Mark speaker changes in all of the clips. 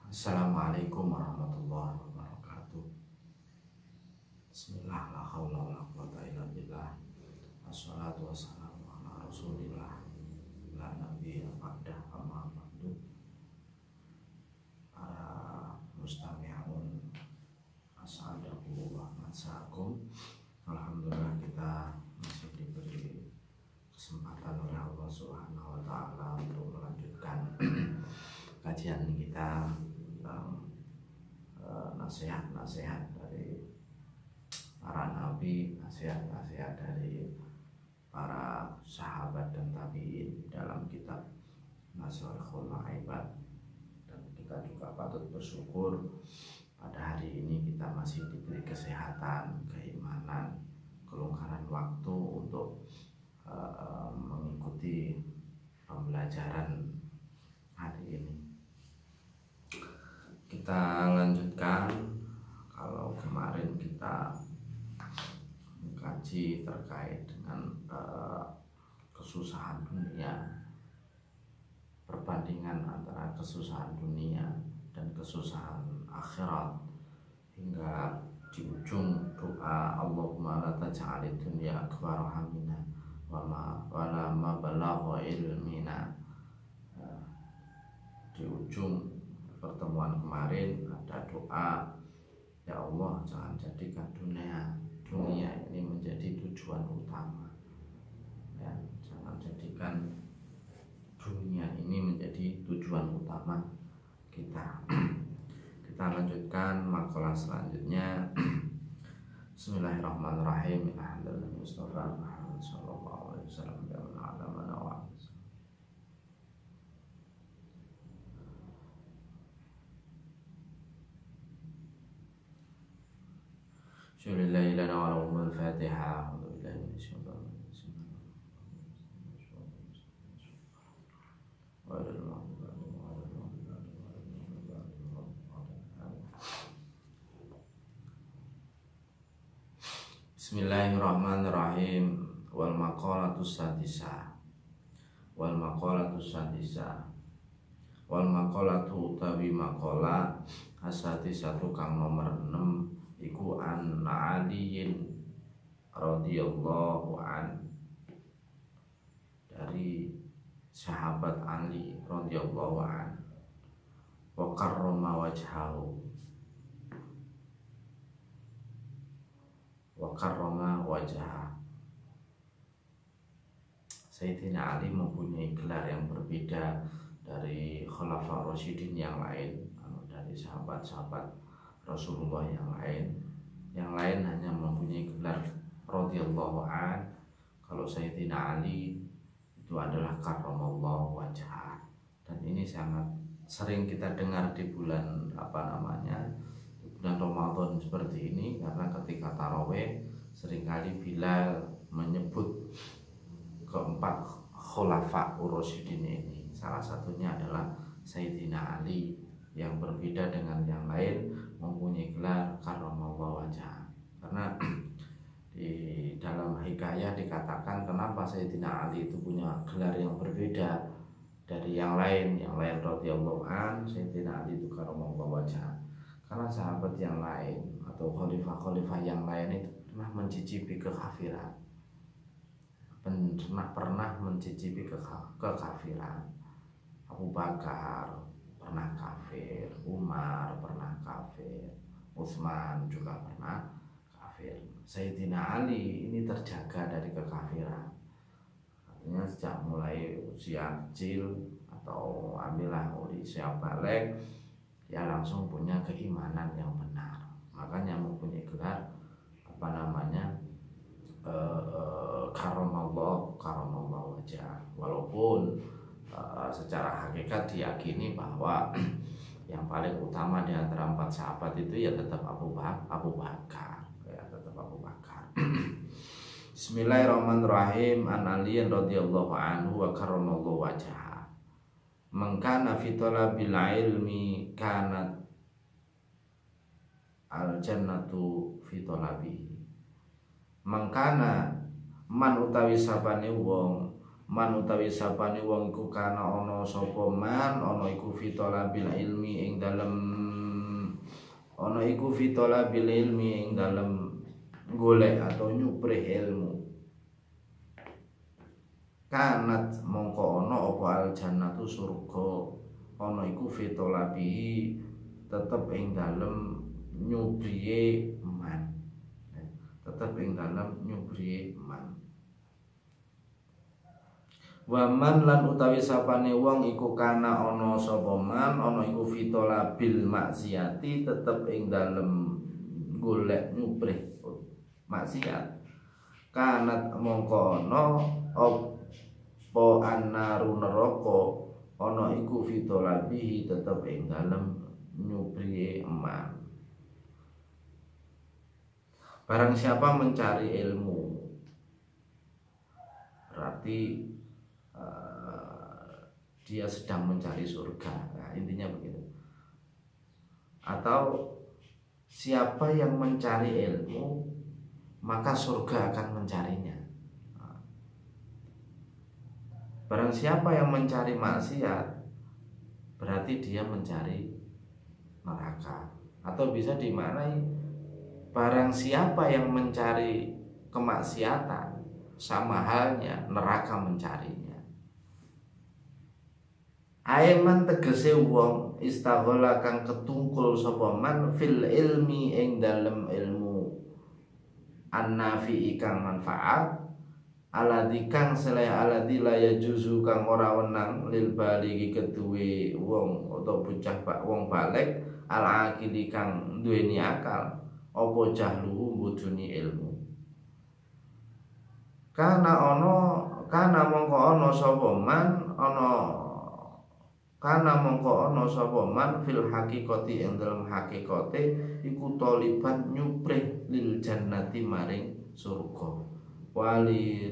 Speaker 1: Assalamualaikum warahmatullahi wabarakatuh. Bismillah, la haula wala quwata illa billah. Wassalatu wassalamu ala rasulillah la nabiyya ba'dah, amma ba'du. Para mustami'un as'adakum wa masakum. Alhamdulillah kita masih diberi kesempatan oleh Allah Subhanahu wa taala untuk melanjutkan kajian kita tentang nasihat-nasihat dari para nabi, nasihat-nasihat dari para sahabat dan tabi'in dalam kitab Nasrul Ibad. Dan kita juga patut bersyukur pada hari ini kita masih diberi kesehatan, keimanan, kelonggaran waktu untuk mengikuti pembelajaran hari ini. Kita lanjutkan. Kalau kemarin kita mengkaji terkait dengan kesusahan dunia, perbandingan antara kesusahan dunia dan kesusahan akhirat, hingga di ujung doa Allahumma la taj'alid dunya akbar hamina wala mabalagha ilmina. Di ujung pertemuan kemarin ada doa, ya Allah jangan jadikan dunia ini menjadi tujuan utama, ya, jangan jadikan dunia ini menjadi tujuan utama kita. Kita lanjutkan makalah selanjutnya. Bismillahirrahmanirrahim. Alhamdulillah Mustafa Muhammad sallallahu alaihi wasallam ya alamana wa Syulillahi lana wa lahumul Fatiha. Alhamdulillah Bismillahirrahmanirrahim. Wal maqalatus sadisah. Wal maqalatus sadisah. Wal maqalatu utawi maqala as-sadisatu kang nomor 6 iku an aliyin radhiyallahu an, dari sahabat Ali radhiyallahu an, wa karrama wajhahu, wa karrama wajhah. Sayyidina Ali mempunyai gelar yang berbeda dari Khulafa Rasyidin yang lain, dari sahabat-sahabat Rasulullah yang lain. Yang lain hanya mempunyai gelar radhiyallahu an. Kalau Sayyidina Ali itu adalah karramallahu wajhah. Dan ini sangat sering kita dengar di bulan bulan Ramadan seperti ini, karena ketika tarawih seringkali Bilal menyebut keempat khulafa ur-rasyidin ini. Salah satunya adalah Sayyidina Ali, yang berbeda dengan yang lain mempunyai gelar karramallahu wajhah. Karena di dalam hikayah dikatakan kenapa Sayyidina Ali itu punya gelar yang berbeda dari yang lain. Yang lain radhiyallahu an, Sayyidina Ali itu karramallahu wajhah. Karena sahabat yang lain atau khalifah-khalifah yang lain itu pernah mencicipi kekafiran, pernah mencicipi kekafiran. Abu Bakar pernah kafir, Umar pernah kafir, Utsman juga pernah kafir. Sayyidina Ali ini terjaga dari kekafiran. Artinya sejak mulai usia kecil atau ambillah usia balik, ya langsung punya keimanan yang benar. Makanya mempunyai gelar karramallahu wajhah. Walaupun secara hakikat diyakini bahwa yang paling utama di antara 4 sahabat itu ya tetap Abu Bakar, ya tetap Abu Bakar. Bismillahirrahmanirrahim. An Ali radhiyallahu anhu wa karramallahu wajhah. Man kana fi talabil ilmi kanat al jannatu fi talabihi. Man kana man utawi sabane wong man utawi sapane wong iku kana ana sapa man ana iku fitolabil ilmi ing dalem ana iku fitolabil ilmi ing dalem golek atau nyuprih ilmu kanat mongko ana apa al jannatu surga ana iku fitolabi tetep ing dalem nyubriye man tetep ing dalem nyubriye man waman lan utawi sapane wong iku kana ana sapa man ana iku fitolabil maksiati tetep ing dalem golek nyuprih maksiat kanat mongko ana apa annaru neraka ana iku fitolabihi tetep ing dalem nyubriye eman. Barang siapa mencari ilmu berarti dia sedang mencari surga. Nah, intinya begitu. Atau siapa yang mencari ilmu maka surga akan mencarinya. Barang siapa yang mencari maksiat berarti dia mencari neraka. Atau bisa dimaknai barang siapa yang mencari kemaksiatan sama halnya neraka mencarinya. Aiman tegese wong istaghala kang ketungkul sapa man fil ilmi ing dalem ilmu annafi kang manfaat aladzi kang selaya aladzi la yajuzu kang ora wenang lil baligi keduwe wong utawa bocah wong balik al akili kang duweni akal apa jahluhu bodoni ilmu kana mongko ana sapa man kana mongko ana sapa man fil haqiqati ing dalem hakikate iku taliban nyuprih lil jannati maring surga wali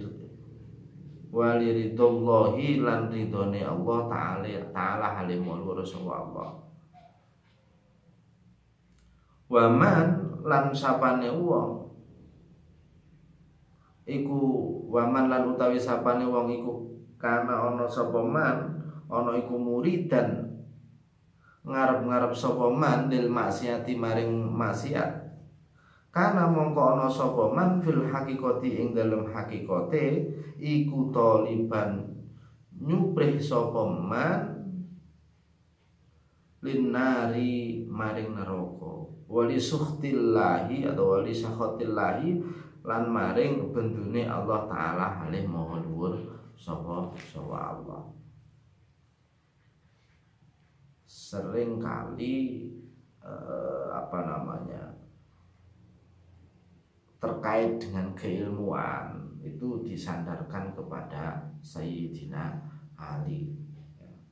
Speaker 1: ridallahi lan ridone Allah taala halimul rasulullah Allah waman lan sapane wong iku waman lan utawi sapane wong iku kana ana sapa man ana iku muridan ngarep-ngarep sapa man lil maksiati maring maksiat kana mongko ana sapa man fil haqiqati ing dalem hakikate iku taliban nyuprih sapa man linnari maring neraka wali sukhtillahi atau wali sakhatillahi lan maring bendune Allah taala halih maha dhuwur sapa Allah. Sering kali terkait dengan keilmuan itu disandarkan kepada Sayyidina Ali.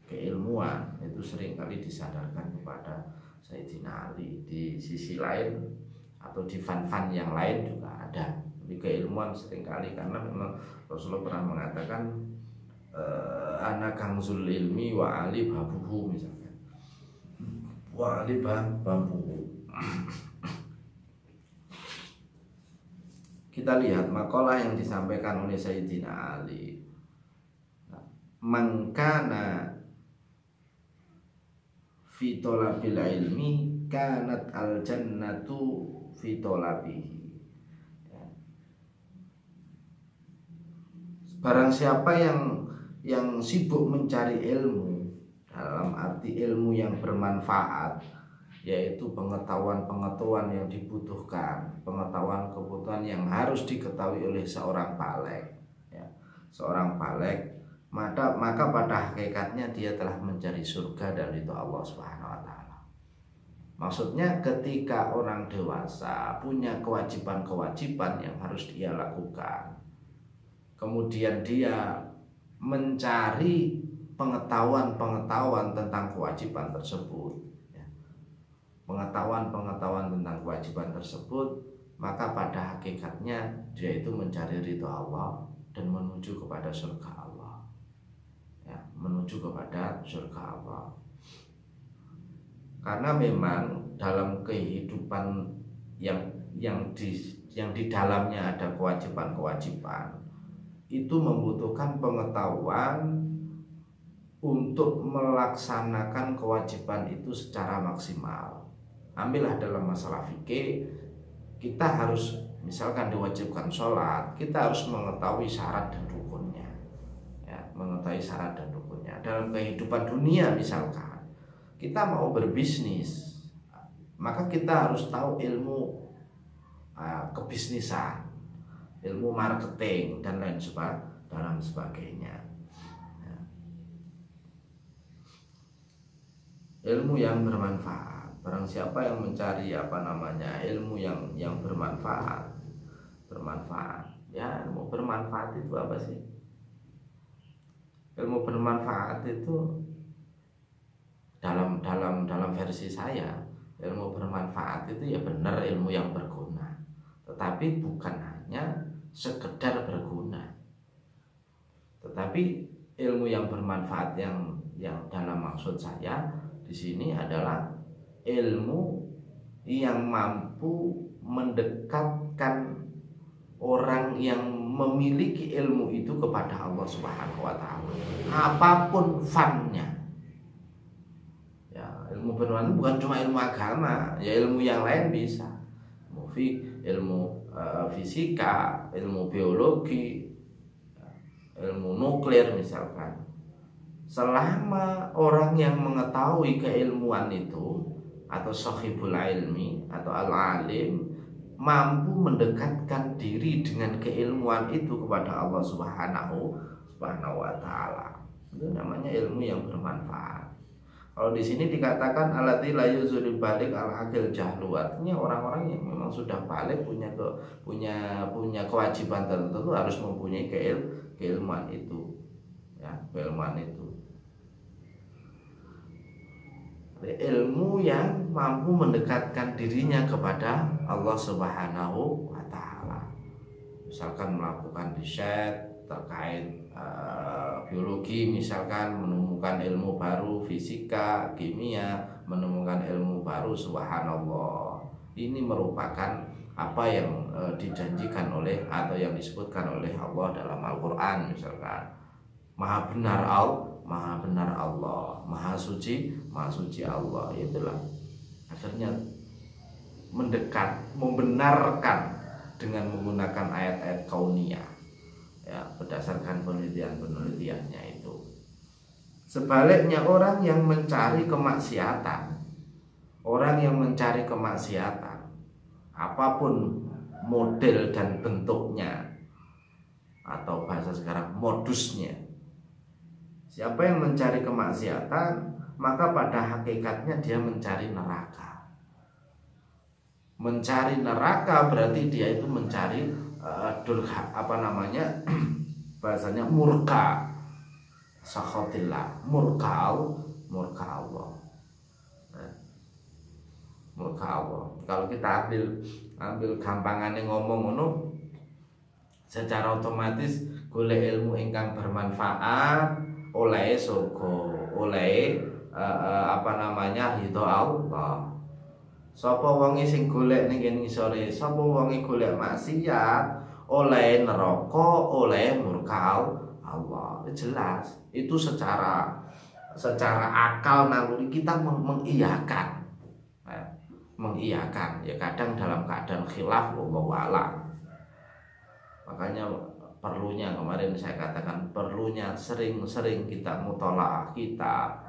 Speaker 1: Keilmuan itu sering kali disandarkan kepada Sayyidina Ali. Di sisi lain atau di fan-fan yang lain juga ada. Tapi keilmuan sering kali karena memang Rasulullah pernah mengatakan ana kangzul ilmi wa ali babuhu misalnya. Wa ali babuhu. Kita lihat makalah yang disampaikan oleh Sayyidina Ali. Mangkana fi talabil ilmi kanat al jannatu fi talabihi. Barang siapa yang sibuk mencari ilmu dalam arti ilmu yang bermanfaat, yaitu pengetahuan yang dibutuhkan, pengetahuan yang harus diketahui oleh seorang balik, ya. Seorang balik, maka pada hakikatnya dia telah mencari surga dari itu Allah Subhanahu wa taala. Maksudnya ketika orang dewasa punya kewajiban-kewajiban yang harus dia lakukan, kemudian dia mencari pengetahuan tentang kewajiban tersebut, pengetahuan tentang kewajiban tersebut, maka pada hakikatnya dia itu mencari ridho Allah dan menuju kepada surga Allah, ya, menuju kepada surga Allah. Karena memang dalam kehidupan yang di dalamnya ada kewajiban-kewajiban, itu membutuhkan pengetahuan untuk melaksanakan kewajiban itu secara maksimal. Ambillah dalam masalah fikih, kita harus misalkan diwajibkan sholat, kita harus mengetahui syarat dan rukunnya, ya, mengetahui syarat dan rukunnya. Dalam kehidupan dunia misalkan kita mau berbisnis, maka kita harus tahu ilmu kebisnisan, ilmu marketing dan lain sebagainya. Ilmu yang bermanfaat. Barang siapa yang mencari ilmu yang bermanfaat, ya, ilmu bermanfaat itu apa sih? Ilmu bermanfaat itu dalam versi saya, ilmu bermanfaat itu ya benar ilmu yang berguna, tetapi bukan hanya sekedar berguna, tetapi ilmu yang bermanfaat yang dalam maksud saya di sini adalah ilmu yang mampu mendekatkan orang yang memiliki ilmu itu kepada Allah Subhanahu wa taala. Apapun fannya. Ya, ilmu bermanfaat bukan cuma ilmu agama, ya ilmu yang lain bisa. Ilmu fisika, ilmu biologi, ilmu nuklir misalkan. Selama orang yang mengetahui keilmuan itu atau sahibul ilmi atau al-alim mampu mendekatkan diri dengan keilmuan itu kepada Allah Subhanahu wa taala, itu namanya ilmu yang bermanfaat. Kalau di sini dikatakan alati la yuzul balik al-aqil jahlu, artinya orang-orang yang memang sudah balik punya kewajiban tertentu harus mempunyai keilmuan itu, ya, keilmuan itu. Ilmu yang mampu mendekatkan dirinya kepada Allah Subhanahu wa taala. Misalkan melakukan riset terkait biologi, misalkan menemukan ilmu baru, fisika, kimia, menemukan ilmu baru, subhanallah. Ini merupakan apa yang dijanjikan oleh atau yang disebutkan oleh Allah dalam Al-Qur'an, misalkan Maha benar Allah, Maha suci Allah. Itulah akhirnya membenarkan dengan menggunakan ayat-ayat kauniyah, ya, berdasarkan penelitiannya itu. Sebaliknya orang yang mencari kemaksiatan, apapun model dan bentuknya, atau bahasa sekarang modusnya, siapa yang mencari kemaksiatan, maka pada hakikatnya dia mencari neraka. Mencari neraka berarti dia itu mencari bahasanya murka, sakhatillah, murka Allah. Murka Allah. Kalau kita ambil gampangannya ngomong ngono, secara otomatis golek ilmu ingkang bermanfaat, oleh surga, oleh ridho Allah. Sapa wonge sing golek ning kene ngisore, sapa wonge golek maksiat, oleh neraka, oleh murka Allah. Jelas itu secara akal naluri kita mengiyakan. Mengiyakan, ya, kadang dalam keadaan khilaf wallahu a'lam. Makanya perlunya, kemarin saya katakan, perlunya sering-sering kita mutolaah kitab,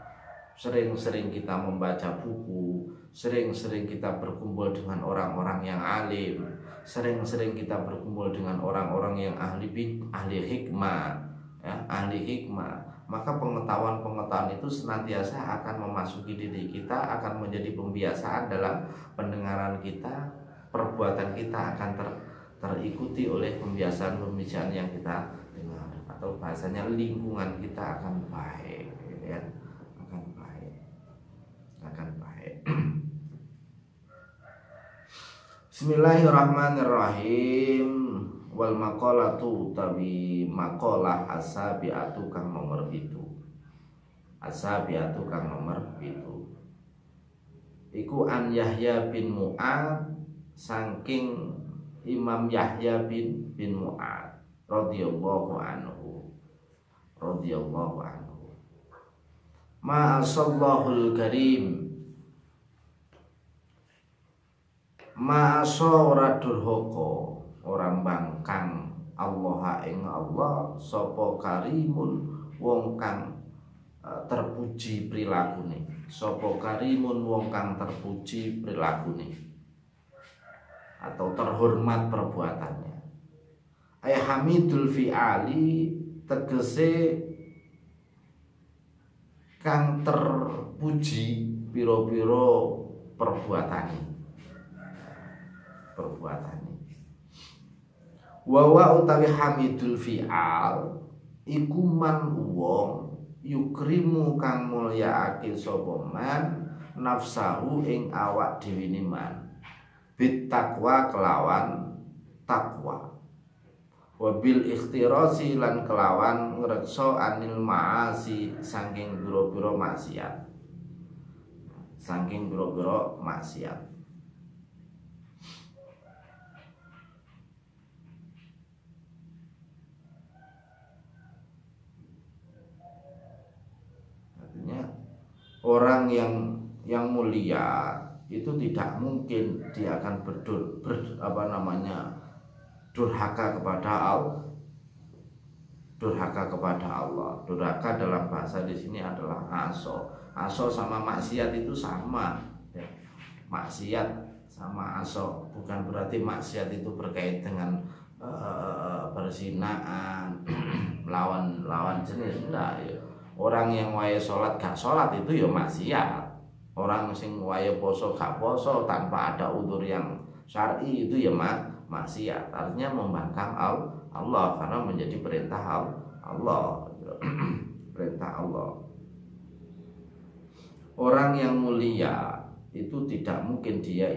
Speaker 1: sering-sering kita membaca buku, sering-sering kita berkumpul dengan orang-orang yang alim, sering-sering kita berkumpul dengan orang-orang yang ahli hikmah, ya, ahli hikmah. Maka pengetahuan itu senantiasa akan memasuki diri kita, akan menjadi pembiasaan dalam pendengaran kita, perbuatan kita akan terikuti oleh pembiasaan yang kita dengar, atau bahasanya lingkungan kita akan baik, ya, akan baik. Bismillahirrahmanirrahim. Wal maqalatu tabi maqalah asabiatu kang nomor 7. Asabiatu kang nomor 7. Iku an Yahya bin Mu'ad, saking Imam Yahya bin Mu'ad. radhiyallahu anhu. Ma'asallahul karim, ma'asa ora durhaka, ora mbangkang Allah ing Allah sapa karimun wong kang terpuji prilakune. Sapa karimun wong kang terpuji prilakune atau terhormat perbuatannya. Ay hamidul fi'ali tegese kang terpuji piro-piro perbuatane. Wa utawi hamidul fi'al iku man wong yukrimu kang mulyaake sapa man nafsahu ing awak dhewe man bit taqwa kelawan takwa, wabil ikhtirasi lan kelawan ngrekso anil maasi saking biro-biro maksiat. Artinya orang yang mulia itu tidak mungkin dia akan durhaka kepada Allah. Durhaka dalam bahasa di sini adalah aso. Aso sama maksiat itu sama. Ya. Maksiat sama aso bukan berarti maksiat itu berkait dengan perzinaan, lawan jenis. Enggak. Ya. Orang yang wae sholat gak sholat itu ya maksiat. Orang sing wae poso gak poso tanpa ada udzur yang syar'i itu ya maksiat. Artinya membangkang Allah karena menjadi perintah Allah. Perintah Allah. Orang yang mulia itu tidak mungkin dia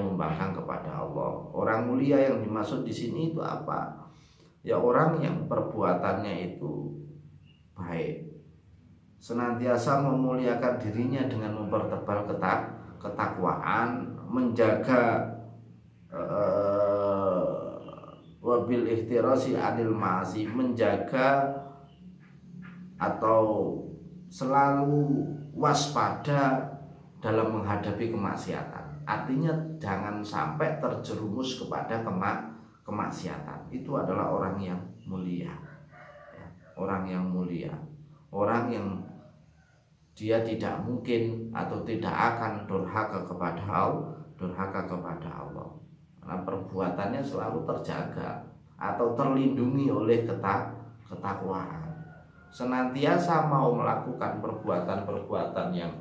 Speaker 1: membangkang kepada Allah. Orang mulia yang dimaksud di sini itu apa? Ya orang yang perbuatannya itu baik, senantiasa memuliakan dirinya dengan mempertebal ketakwaan, menjaga wabil ihtirasi anil ma'asi, menjaga atau selalu waspada dalam menghadapi kemaksiatan. Artinya jangan sampai terjerumus kepada kemaksiatan. Itu adalah orang yang mulia. Orang yang mulia, orang yang dia tidak mungkin atau tidak akan durhaka kepada Allah. Karena perbuatannya selalu terjaga atau terlindungi oleh ketakwaan. Senantiasa mau melakukan perbuatan-perbuatan yang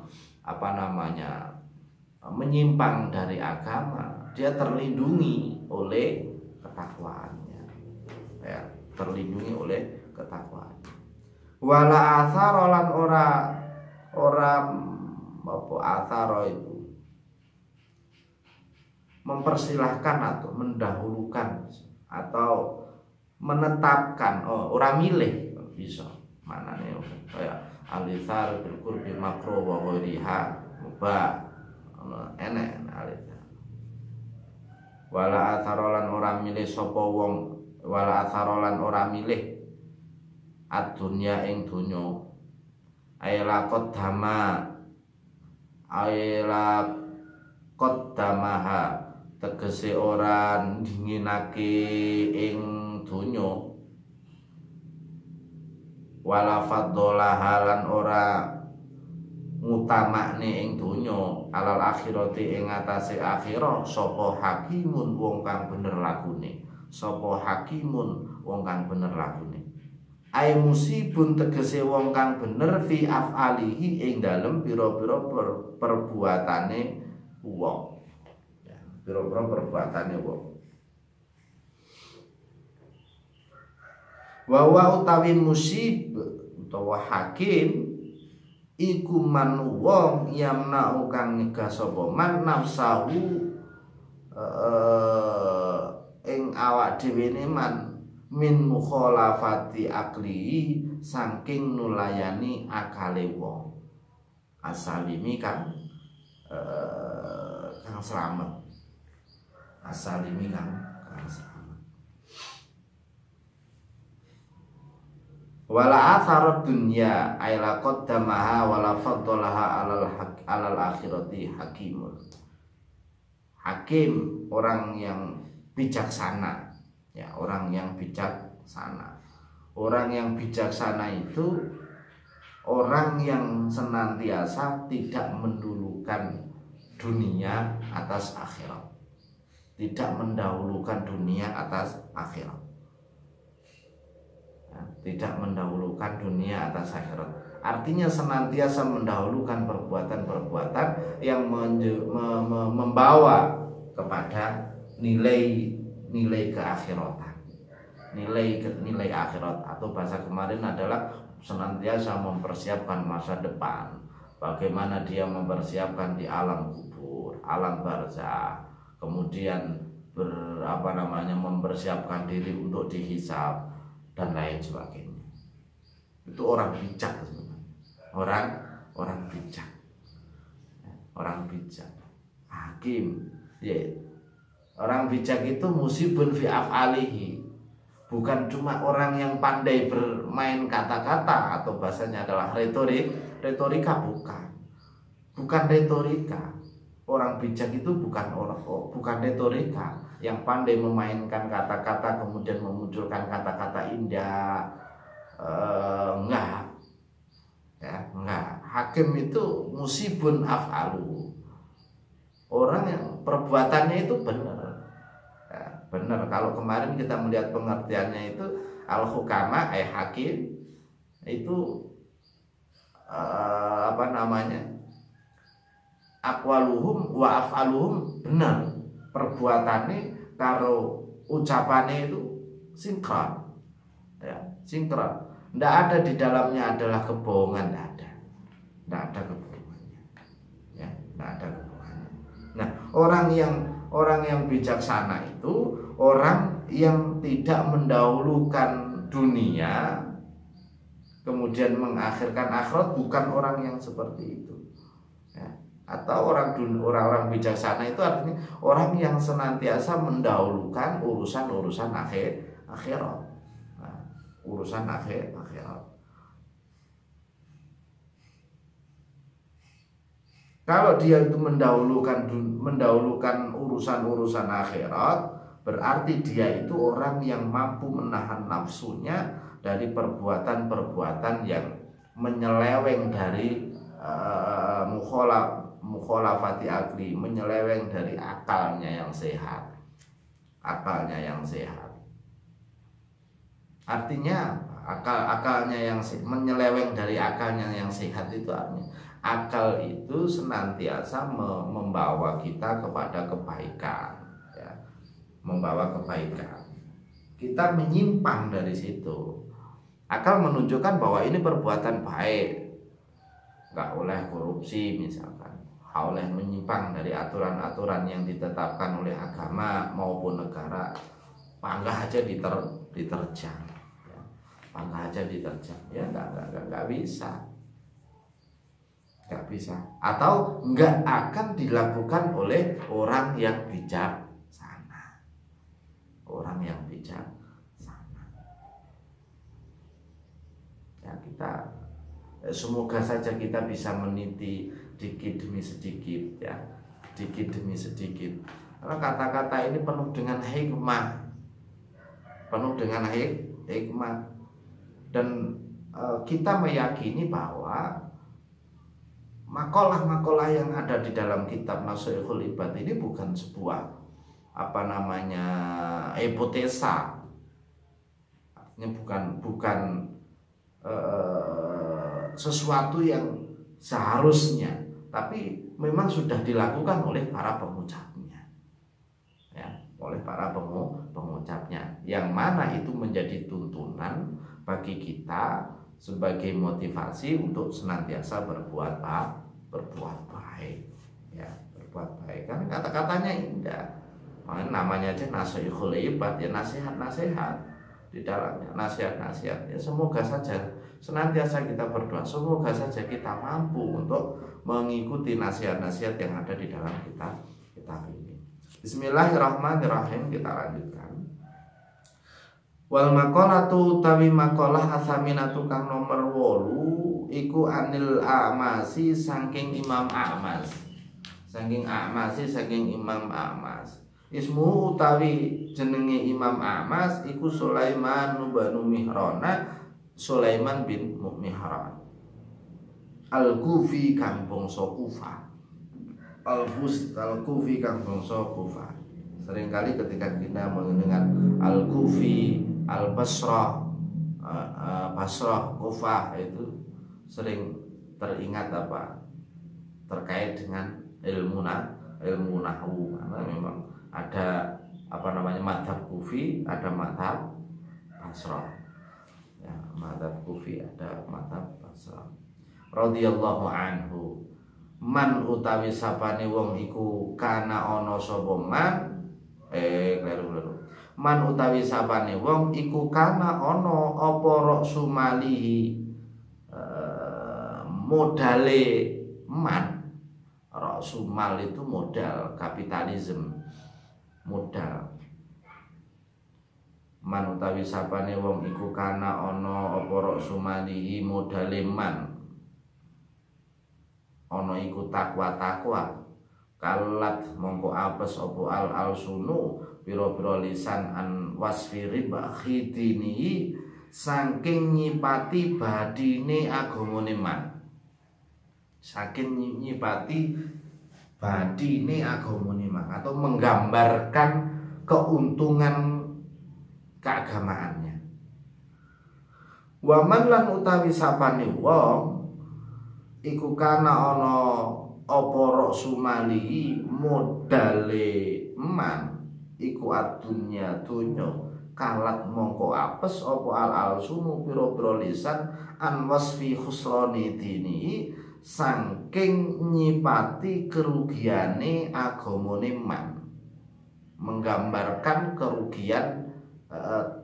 Speaker 1: menyimpang dari agama, dia terlindungi oleh ketakwaannya. Ya, terlindungi oleh ketakwaan. Wala athara lan ora athara itu mempersilahkan atau mendahulukan atau menetapkan, ora milih bisa manane kayak alithar bil qurbi makruh wa ghairiha mubah enek alithar. Wala athara lan ora milih sapa wong, wala athara lan ora milih ad-dunya ing donya, ayla qaddamaha tegese ora dinginake ing donya, wala faddolaha lan ora ngutamakne ing donya alal akhirati ing atase akhirah sapa hakimun wong kang bener lakune. Ai musibun tegese wong kang bener fi af'alihi ing dalem pira-pira perbuatane wong. Ya, pira-pira perbuatane wong. Wa utawi musib utawa hakim iku man wong yamna'u kang nyegah sapa man nafsahu ing awak dhewe man min mukhalafati akli saking nulayani akale wong. Asalimi kang selamat. Asalimi kang selamat. Wala atharad dunya aila qaddamaha wala faddalaha alal akhirati hakimun. Hakim orang yang bijaksana, ya, orang yang bijaksana. Orang yang bijaksana itu orang yang senantiasa tidak mendulukan dunia atas akhirat, tidak mendahulukan dunia atas akhirat, ya, tidak mendahulukan dunia atas akhirat. Artinya senantiasa mendahulukan perbuatan-perbuatan yang membawa kepada nilai keakhiratan, nilai akhirat, atau bahasa kemarin adalah senantiasa mempersiapkan masa depan. Bagaimana dia mempersiapkan di alam kubur, alam barzakh, kemudian mempersiapkan diri untuk dihisab dan lain sebagainya. Itu orang bijak sebenarnya. Orang bijak. Orang bijak. Hakim. Ya. Orang bijak itu musibun fi af'alihi. Bukan cuma orang yang pandai bermain kata-kata atau bahasanya adalah retorika, bukan retorika. Orang bijak itu bukan retorika yang pandai memainkan kata-kata kemudian memunculkan kata-kata indah. Enggak. Ya, enggak. Hakim itu musibun af'alu. Orang yang perbuatannya itu benar. Benar, kalau kemarin kita melihat pengertiannya itu al-hukama hakim itu aqwaluhum wa af'aluhum, benar perbuatannya karo ucapannya itu sinkron, ya, sinkron. Tidak ada di dalamnya adalah kebohongan, tidak ada kebohongannya, ya, tidak ada kebohongannya. Nah, orang yang bijaksana itu orang yang tidak mendahulukan dunia kemudian mengakhirkan akhirat, bukan orang yang seperti itu, ya. Atau orang-orang bijaksana itu artinya orang yang senantiasa mendahulukan urusan akhirat, nah, urusan akhirat. Kalau dia itu mendahulukan urusan akhirat, berarti dia itu orang yang mampu menahan nafsunya dari perbuatan-perbuatan yang menyeleweng dari mukhalafati akli, menyeleweng dari akalnya yang sehat. Artinya akalnya yang menyeleweng dari akalnya yang sehat itu artinya akal itu senantiasa membawa kita kepada kebaikan, ya, membawa kebaikan. Kita menyimpang dari situ. Akal menunjukkan bahwa ini perbuatan baik, nggak boleh korupsi misalkan, nggak boleh menyimpang dari aturan-aturan yang ditetapkan oleh agama maupun negara. Panggah aja diterjang, ya. Panggah aja diterjang, ya nggak bisa. Nggak bisa, atau nggak akan dilakukan oleh orang yang bijaksana. Orang yang bijaksana, ya, kita semoga saja kita bisa meniti sedikit demi sedikit, ya, sedikit demi sedikit. Karena kata-kata ini penuh dengan hikmah, dan kita meyakini bahwa makalah-makalah yang ada di dalam kitab Nashihul Ibad ini bukan sebuah hipotesa. Artinya bukan sesuatu yang seharusnya, tapi memang sudah dilakukan oleh para pengucapnya, ya, oleh para pengucapnya, yang mana itu menjadi tuntunan bagi kita sebagai motivasi untuk senantiasa berbuat baik, ya, berbuat baik. Kan kata-katanya indah, namanya aja Nashihul Ibad, ya, nasihat-nasihat di dalamnya, nasihat-nasihat. Ya, semoga saja senantiasa kita berdoa, semoga saja kita mampu untuk mengikuti nasihat-nasihat yang ada di dalam kitab ini. Bismillahirrahmanirrahim, kita lanjutkan. Wal maqalatu utawi maqalah asaminatu kang nomor 8 iku anil A'masi saking Imam A'mas. Saking Imam A'mas. Ismu utawi jenenge Imam A'mas iku Sulaiman bin Mihrana, Sulaiman bin Mihran. Al-Kufi kang bangsa Kufah. Al-Kufi kang bangsa Kufah. Seringkali ketika kita mendengar Al-Kufi, Al-Basrah, Basrah, Kufah itu sering teringat apa? Terkait dengan ilmu nahwu. Karena memang ada apa namanya madhab Kufi, ada madhab Basrah. Ya, madhab Kufi ada madhab Basrah. Radhiyallahu anhu. Man utawi sapane wong iku kana ana sapa man kleru. Man utawi sapane wong iku kana ana apa ra'su malihi modale man. Ra'su mal itu modal, kapitalisme, modal. Man utawi sapane wong iku kana ana apa ra'su malihi modale man. Ana iku takwa kalat mongko apes apa al sunu pira-pira lisan an wasfi ribahi dini saking nyipati badine agamane man. Saking nyipati badine agamane man atau menggambarkan keuntungan keagamaannya. Wa man lan utawi sapane wong iku kana ana apa ra'su mali modale man iku adunya dunya kalat mongko apes apa al sunu pira-pira lisan an wasfi khusrani dini saking nyipati kerugiane agamane man, menggambarkan kerugian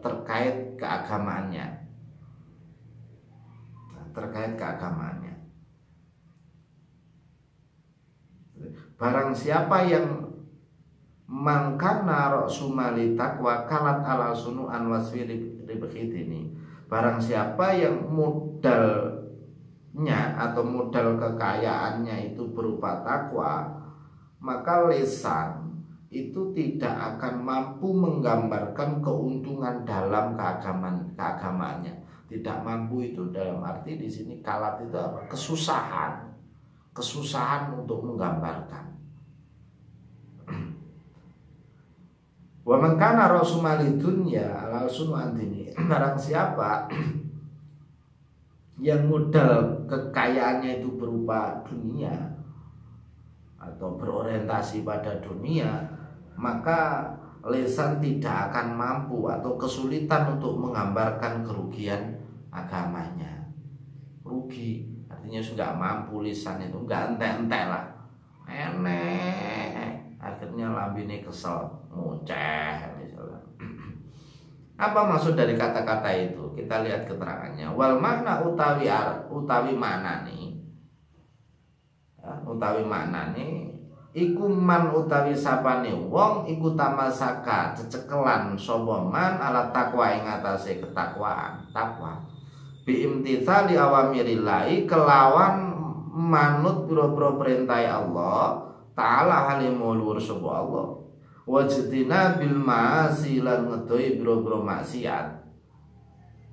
Speaker 1: terkait keagamaannya. Barang siapa yang mangkana ra'su mali taqwa kalat ala sunu'an wasfi ribkhidini. Barang siapa yang modalnya atau modal kekayaannya itu berupa takwa, maka lisan itu tidak akan mampu menggambarkan keuntungan dalam keagamaannya. Tidak mampu itu dalam arti di sini kalat itu apa? Kesusahan untuk menggambarkan. Wa man kana ra'su mali dunya ala sunu andini. Barang siapa yang modal kekayaannya itu berupa dunia atau berorientasi pada dunia, maka lisan tidak akan mampu atau kesulitan untuk menggambarkan kerugian agamanya. Rugi artinya sudah mampu lisan itu enggak entek-entek lah. Akhirnya lambene kesel, ngoceh misalnya. Apa maksud dari kata-kata itu? Kita lihat keterangannya. Wal makna utawi makna nih. Utawi makna nih iku man utawi sapane wong iku tamasaka cecekelan sapa man ala takwa ing atase ketakwaan, takwa. Bi imtitsali awamirillahi kelawan manut pira-pira perintah Allah Ta'ala halimul luhur sapa Allah. Wajtina bil ma'asi lan ngedoi biro-biro maksiat.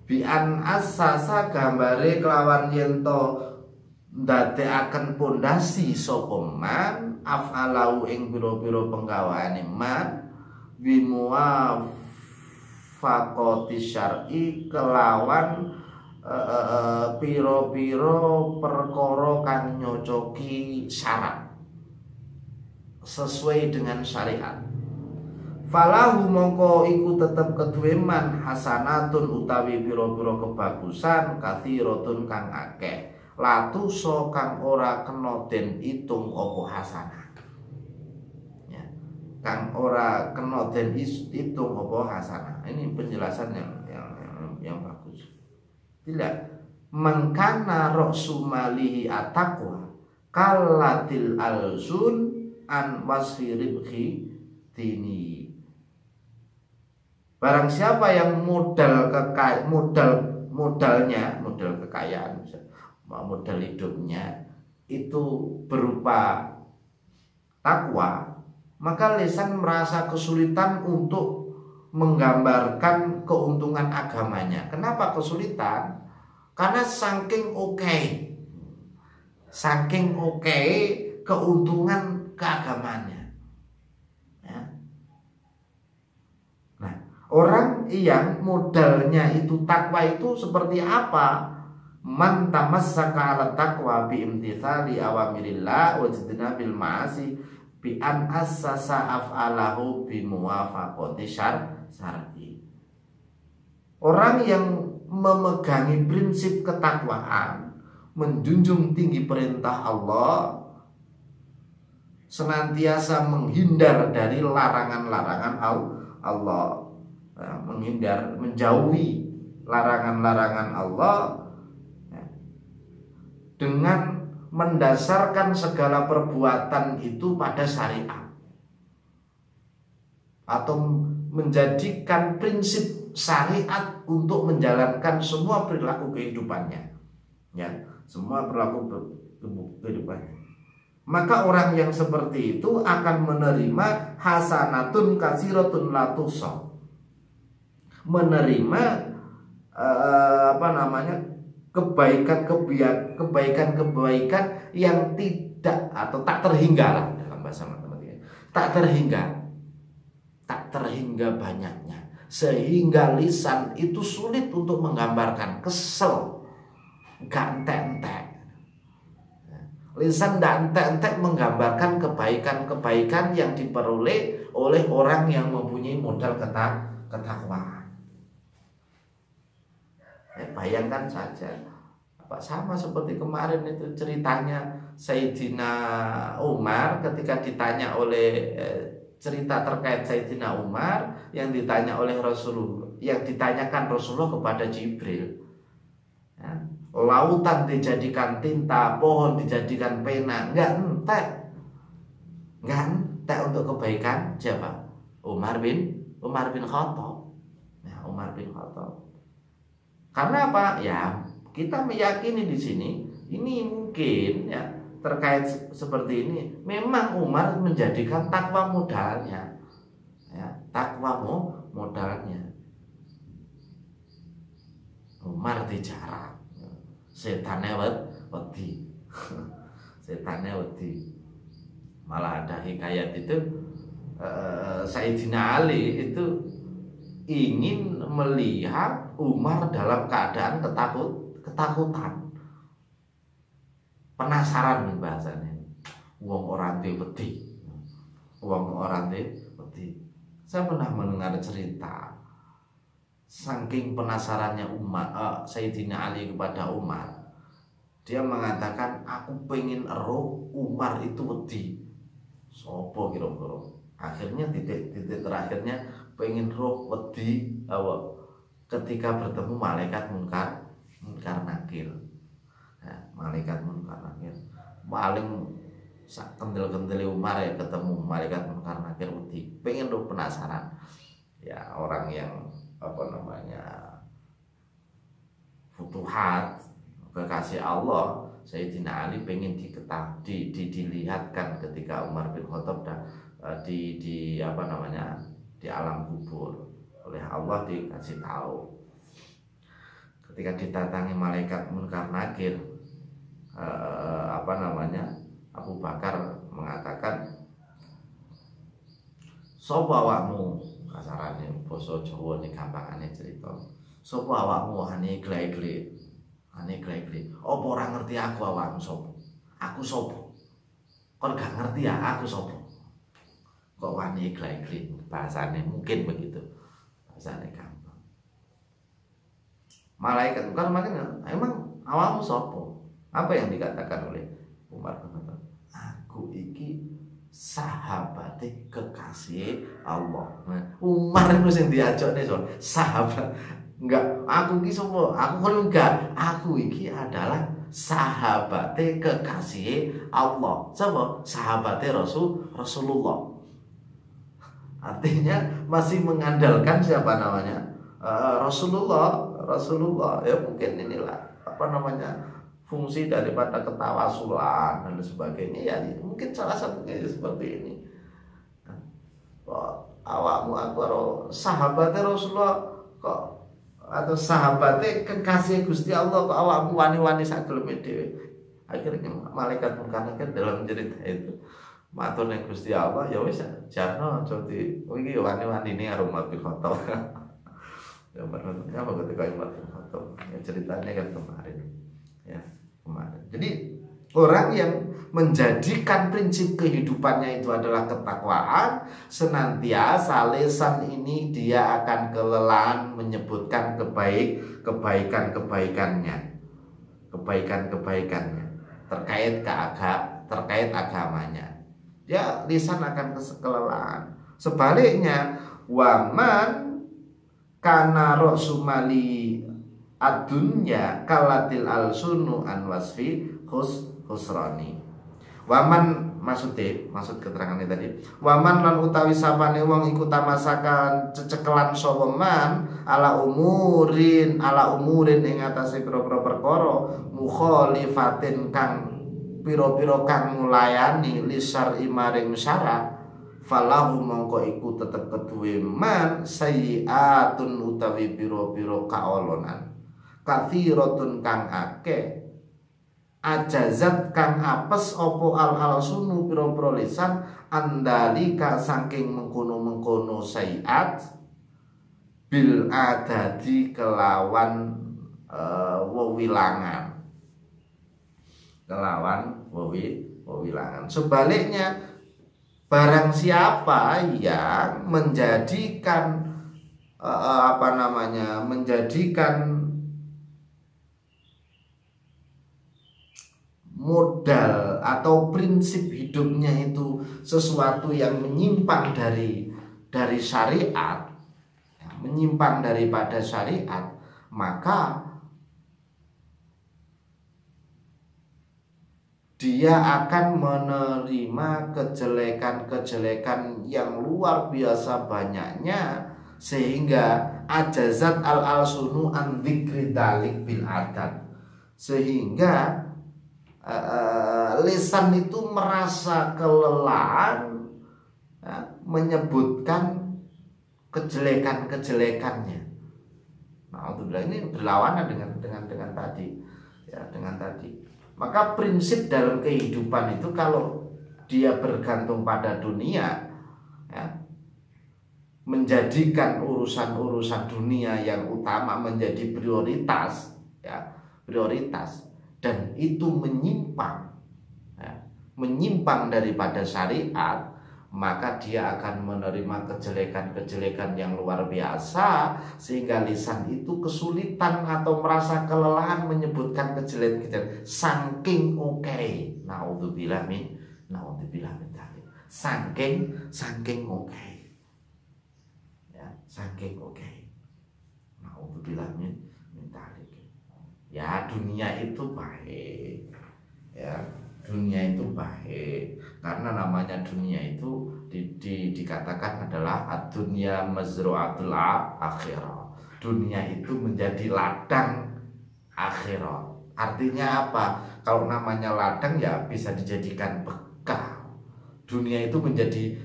Speaker 1: Bi an asasa gambare kelawan yen to ndadekaken pondasi sapa man af'alau ing biro-biro penggawaane man bi muwafaqati syar'i kelawan piro-piro perkara kang nyocoki syarat sesuai dengan syariat. Falahu mongko iku tetep keduwe man hasanatun utawi pira-pira kebagusan kathiratun kang akeh latu so kang ora kena den itung apa hasanah ya, kang ora kena den itung apa hasanah. Ini penjelasan yang bagus. Tidak mengkana ra'su malihi ataqwa kalatil alsun an wasfi ribhi dini. Barang siapa yang modal kekayaan, modal hidupnya itu berupa takwa, maka lisan merasa kesulitan untuk menggambarkan keuntungan agamanya. Kenapa kesulitan? Karena saking oke keuntungan keagamannya. Ya. Nah, orang yang modalnya itu takwa itu seperti apa? Man tamassaka 'ala taqwa bi imtithali awamirillah wa jitnabil ma'asi bi an assasa af'alahu bi muwafaqati syar'i. Orang yang memegangi prinsip ketakwaan, menjunjung tinggi perintah Allah, senantiasa menghindar dari larangan-larangan Allah, menjauhi larangan-larangan Allah, dengan mendasarkan segala perbuatan itu pada syariat, atau menjadikan prinsip syariat untuk menjalankan semua perilaku kehidupannya, ya, semua perilaku kehidupannya. Maka orang yang seperti itu akan menerima hasanatun katsiratun la tuhsa, menerima kebaikan yang tidak atau tak terhingga lah, dalam bahasa matematika, tak terhingga banyaknya, sehingga lisan itu sulit untuk menggambarkan, kesel, gak entek-entek. Lisan gak entek-entek menggambarkan kebaikan-kebaikan yang diperoleh oleh orang yang mempunyai modal ketakwaan. Bayangkan saja, sama seperti kemarin itu ceritanya Sayyidina Umar ketika ditanya oleh cerita terkait Sayyidina Umar yang ditanya oleh Rasulullah, yang ditanyakan Rasulullah kepada Jibril, ya, lautan dijadikan tinta, pohon dijadikan pena, enggak entek untuk kebaikan siapa? Umar bin Khattab. Nah, Umar bin Khattab. Karena apa? Ya, kita meyakini di sini ini mungkin ya terkait seperti ini. Memang Umar menjadikan takwa modalnya, ya, takwa modalnya. Umar dijarah, setannya wedi, setannya wedi. Malah ada hikayat itu, Sayyidina Ali itu ingin melihat Umar dalam keadaan ketakutan, penasaran bahasanya. Wong orang wedi. Saya pernah mendengar cerita, saking penasarannya Sayyidina Ali kepada Umar, dia mengatakan, aku pengen roh Umar itu wedi. Sopo kira-kira. Akhirnya titik terakhirnya pengen roh wedi ketika bertemu malaikat munkar nakir. Nah, malaikat munkar nakir paling kendel-kendel Umar ya ketemu malaikat munkar nakir wedi. Pengen roh, penasaran. Ya, orang yang futuhat, kekasih Allah, Sayyidina Ali pengen dilihatkan ketika Umar bin Khattab di alam kubur. Oleh Allah dikasih tahu, ketika didatangi malaikat munkar nakir, Abu Bakar mengatakan, sopo awakmu, kasarannya basa Jawa nih gampangane cerita, sopo awakmu ane glai-glai, apa ora ngerti aku awakmu sopo? Aku sopo? Kon gak ngerti ya aku sopo? Kok wani glai-glai, bahasane mungkin begitu. Bahasane gampang. Malaikat bukan makin, emang awakmu sopo? Apa yang dikatakan oleh Umar bin Khattab? Aku iki sahabate kekasih Allah. Nah, Umar itu sing diajak nih sahabat. Enggak, aku iki sopo? Aku kan enggak. Aku iki adalah sahabate kekasih Allah. Sopo? Sahabate Rasulullah. Artinya masih mengandalkan siapa namanya? Rasulullah. Ya mungkin inilah apa namanya? Fungsi daripada ketawasulan dan sebagainya, ya mungkin salah satunya seperti ini. Kok awakmu aku karo sahabatnya Rasulullah kok, atau sahabatnya kekasih Gusti Allah, kok awakmu wani-wani sak geleme dhewe. Akhirnya malaikat munkar nakir dalam cerita itu matur ning Gusti Allah, ya wis jarno aja di iki wani-wani ini aroma bikhoto. Ya maksudnya apa ketika Umar bin Khattab, ya ceritanya kan kemarin. Ya, kemarin. Jadi orang yang menjadikan prinsip kehidupannya itu adalah ketakwaan, senantiasa lisan ini dia akan kelelahan menyebutkan kebaikan-kebaikannya terkait agamanya. Ya lisan akan kelelahan. Sebaliknya, waman kana raksumali adunya kalatil alsunu an wasfi husrani. Waman maksud keterangannya tadi. Waman lan utawi sapane wong iku tamasakan cecekelan sapa man ala umurin ing atase pira-pira perkara mukhalifatin kang pira-pira kang ngulayani lisar imaring syara, falahu mongko iku tetep keduwe man sayyiatun utawi pira-pira kaolonan kathiratun kang akeh ajazat kang apes opo al-alsunu pira-pira lisan andalika saking mengkono-mengkono sayyiat bil adadi kelawan wewilangan sebaliknya barang siapa yang menjadikan menjadikan modal atau prinsip hidupnya itu sesuatu yang menyimpang dari syariat, menyimpang daripada syariat, maka dia akan menerima kejelekan-kejelekan yang luar biasa banyaknya, sehingga ajazat al-alsunu an dzikri dzalik bil adad, sehingga lisan itu merasa kelelahan menyebutkan kejelekan-kejelekannya. Nah, untuk ini berlawanan dengan tadi, ya, dengan tadi. Maka prinsip dalam kehidupan itu kalau dia bergantung pada dunia, ya, menjadikan urusan-urusan dunia yang utama menjadi prioritas, ya, dan itu menyimpang daripada syariat, maka dia akan menerima kejelekan-kejelekan yang luar biasa, sehingga lisan itu kesulitan atau merasa kelelahan menyebutkan kejelekan-kejelekan saking naudzubillah min dzalik, saking ya, saking naudzubillah min dzalik. Ya, dunia itu baik, ya, dunia itu baik karena namanya dunia itu dikatakan adalah ad-dunya mazru'atul akhirah. Dunia itu menjadi ladang akhirat. Artinya apa? Kalau namanya ladang ya bisa dijadikan bekal. Dunia itu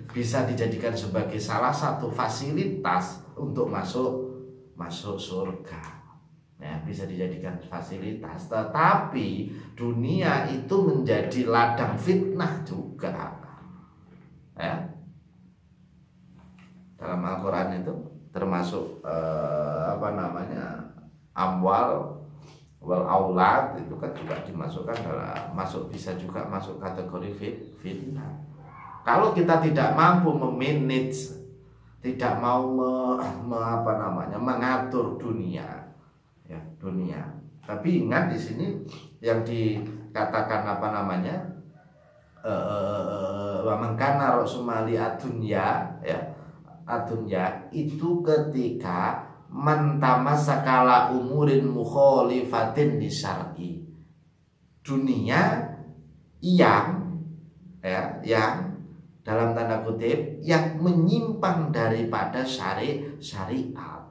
Speaker 1: bisa dijadikan sebagai salah satu fasilitas untuk masuk surga. Ya, bisa dijadikan fasilitas, tetapi dunia itu menjadi ladang fitnah juga, ya. Dalam Al-Quran itu termasuk amwal wal aulad itu kan juga dimasukkan bisa juga masuk kategori fitnah. Kalau kita tidak mampu memanage, tidak mau mengatur dunia, ya, tapi ingat di sini yang dikatakan wa man kana raksumali adunya, ya, adunya itu ketika mentamasakala umurin mukhalifatin di syar'i, dunia yang dalam tanda kutip yang menyimpang daripada syariat.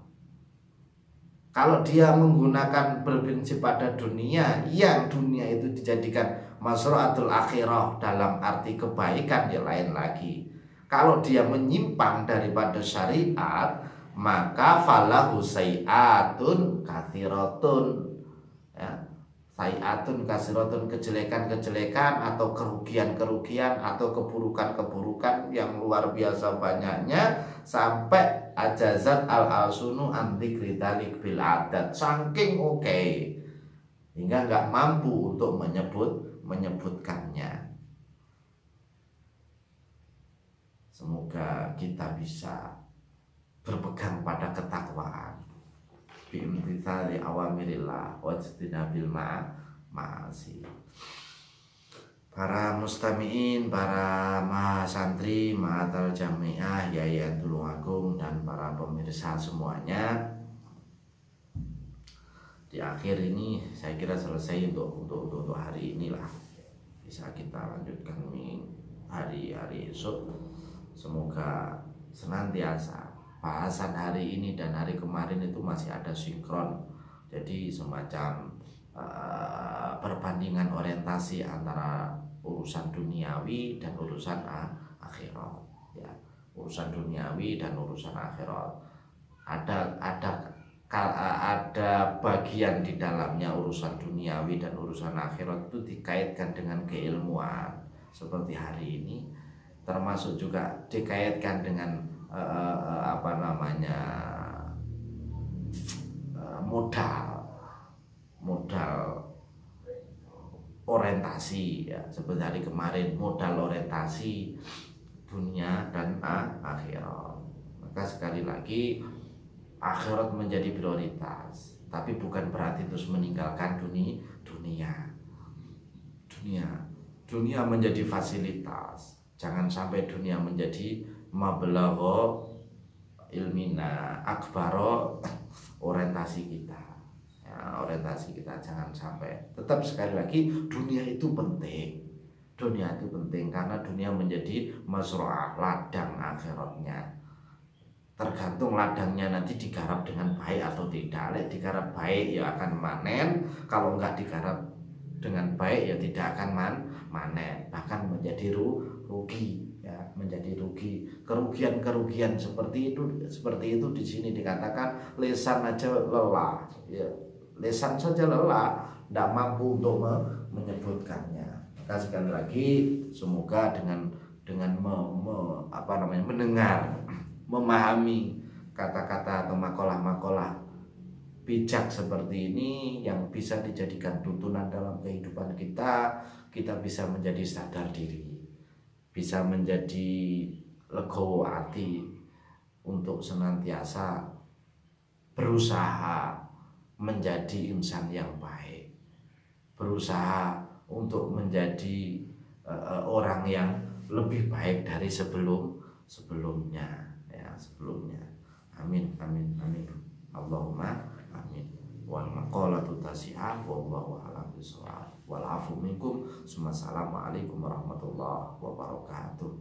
Speaker 1: Kalau dia menggunakan berprinsip pada dunia, yang dunia itu dijadikan masru'atul akhirah dalam arti kebaikan, ya lain lagi. Kalau dia menyimpang daripada syariat, maka falahu sayi'atun kathiratun, ya, sayi'atun kathiratun, kejelekan-kejelekan atau kerugian-kerugian atau keburukan-keburukan yang luar biasa banyaknya, sampai ajazat al-alsunu antikritalik bil adat, saking oke hingga nggak mampu untuk menyebutkannya. Semoga kita bisa berpegang pada ketakwaan, biimtitsali awamirillah wajtinabil ma'asi. Para mustami'in, para mahasantri Ma'atal Jami'ah Yayasan Tulungagung, dan para pemirsa semuanya, di akhir ini saya kira selesai untuk hari inilah. Bisa kita lanjutkan hari esok. Semoga senantiasa bahasan hari ini dan hari kemarin itu masih ada sinkron. Jadi semacam perbandingan orientasi antara urusan duniawi dan urusan akhirat, ya. Urusan duniawi dan urusan akhirat ada bagian di dalamnya. Urusan duniawi dan urusan akhirat itu dikaitkan dengan keilmuan seperti hari ini, termasuk juga dikaitkan dengan modal orientasi, ya, seperti hari kemarin, modal orientasi dunia dan akhirat. Maka sekali lagi, akhirat menjadi prioritas, tapi bukan berarti terus meninggalkan dunia menjadi fasilitas. Jangan sampai dunia menjadi mablagho ilmina akbaro orientasi kita. Orientasi kita jangan sampai. Tetap sekali lagi, dunia itu penting karena dunia menjadi masroah, ladang akhiratnya. Tergantung ladangnya nanti digarap dengan baik atau tidak. Digarap baik ya akan manen, kalau enggak digarap dengan baik ya tidak akan manen, bahkan menjadi rugi, ya, menjadi rugi. Kerugian seperti itu di sini dikatakan lisan aja lelah, ya. Lisan saja lelah, tidak mampu untuk menyebutkannya. Maka sekali lagi, semoga dengan mendengar, memahami kata-kata atau makalah-makalah bijak seperti ini yang bisa dijadikan tuntunan dalam kehidupan kita bisa menjadi sadar diri, bisa menjadi legowo hati untuk senantiasa berusaha menjadi insan yang baik, berusaha untuk menjadi orang yang lebih baik dari sebelumnya. Amin. Allahumma amin. Wal maqalatu tasi'ah wallahu a'lam bishawab. Wal afu minkum. Assalamualaikum warahmatullahi wabarakatuh.